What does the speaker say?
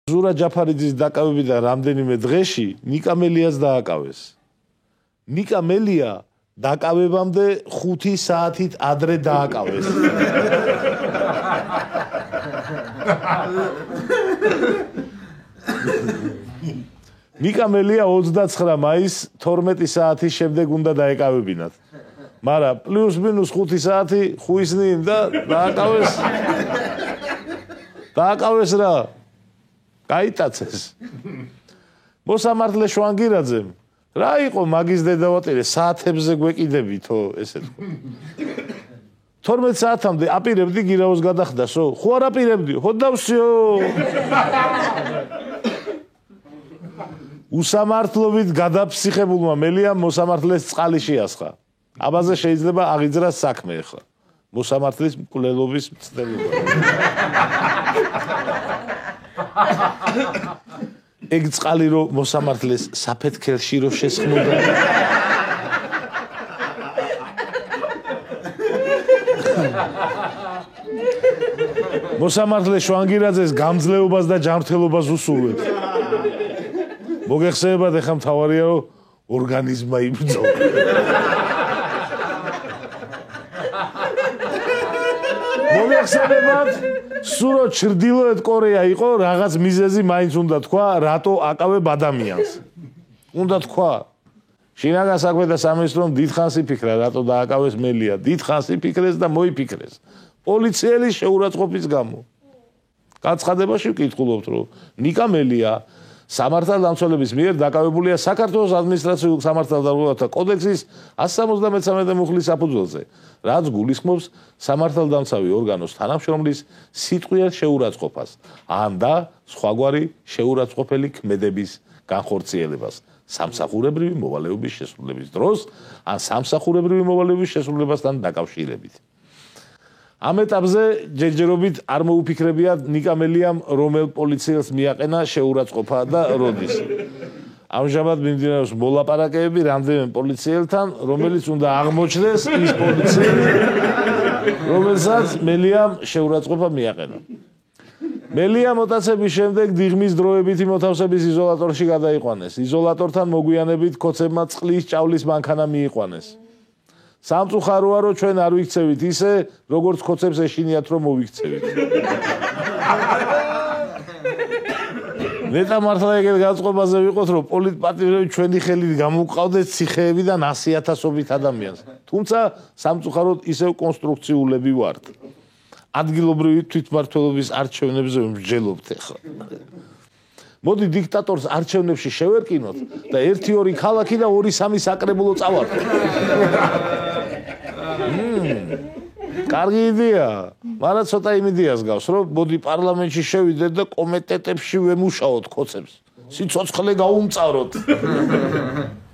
ზურა ჯაფარიძის დაკავებიდან რამდენიმე დღეში ნიკა მელიას დააკავეს. ნიკა მელია დაკავებამდე 5 საათით ადრე დააკავეს. ნიკა მელია 29 მაისს 12 საათის შემდეგ უნდა დაეკავებინათ. მაგრამ პლუს მინუს 5 საათი ხუისნი და დააკავეს. დააკავეს რა. გაიტაცეს. მოსამართლე შვანგირაძემ რა იყო მაგის დედავატირე საათებზე გვეკიდებითო ესე თქო. 12 საათამდე აპირებდი გირაოს გადახდასო? ხო არ აპირებდი? ხო დავსიო. უსამართლობით გადაფსიხებულმა მელიამ მოსამართლეს წყალი შეასხა. აბაზე შეიძლება აღიძრას საქმე ახლა. მოსამართლის მკვლელობის მცდელობა. ეგ წყალი რო მოსამართლეს საფეთქელში რო შესხმოდა. მოსამართლე შვანგირაძეს გამძლეობას და ჯანმრთელობას უსურვებს. მოგეხსენებათ ეხა მთავარია რომ ორგანიზმა იბრძოლა. მოგეხსენებათ სურო ჩრდილოეთ კორეა იყო რაღაც მიზეზი მაინც უნდა თქვა რატო აკავებ ადამიანს. უნდა თქვა შინაგან საქმეთა სამინისტრომ დიდხანს იფიქრა რატო დააკავეს მელია. დიდხანს იფიქრეს და მოიფიქრეს. პოლიციელის შეურაცხყოფის გამო. გაცხადებაში ვკითხულობთ რომ ნიკა მელია სამართალდამცველების მიერ დაკავებულია საქართველოს ადმინისტრაციულ სამართალდამცველთა კოდექსის 173 მუხლის საფუძველზე, რაც გულისხმობს სამართალდამცავი ორგანოს თანამშრომლის სიტყვიერ შეურაცხყოფას, ან და სხვაგვარი შეურაცხყოფელი ქმედების განხორციელებას სამსახურებრივი მოვალეობის შესრულების დროს, ან სამსახურებრივი მოვალეობის შესრულებასთან დაკავშირებით. ამ ეტაპზე ჯერჯერობით არ მოუფიქრებიათ ნიკა მელიამ რომელ პოლიციელს მიაყენა შეურაცხყოფა და როდის. ამჟამად მიმდინარეობს მოლაპარაკებები რამდენიმე პოლიციელთან, რომელიც უნდა აღმოჩნდეს ის პოლიციელი, რომელსაც მელიამ შეურაცხყოფა მიაყენა. მელია მოტაცების შემდეგ დიღმის დროებითი მოთავსების იზოლატორში გადაიყვანეს. იზოლატორთან მოგვიანებით ქოცებმა წყლის ჭავლის მანქანა მიიყვანეს. სამწუხაროა რომ ჩვენ არ ვიქცევით ისე, როგორც ქოცებს ეშინიათ რომ მოვიქცევით. ნეტა მართლა ეგეთ განწყობაზე ვიყოთ, რომ პოლიტპატიმრები ჩვენი ხელით გამოვყავდეთ ციხეებიდან 100,000-ობით ადამიანს. თუმცა სამწუხაროდ ისევ კონსტრუქციულები ვართ. ადგილობრივი თვითმმართველობის არჩევნებზე ვმსჯელობთ ახლა. მოდი დიქტატორს არჩევნებში შევერკინოთ და 1-2 ქალაქი და 2-3 საკრებულო წავარდოთ. კარგი იდეა, მაგრამ ცოტა იმ იდეას გავს, რომ მოდი პარლამენტში შევიდეთ და კომიტეტებში ვემუშაოთ ქოცებს. სიცოცხლე გაუმწაროთ.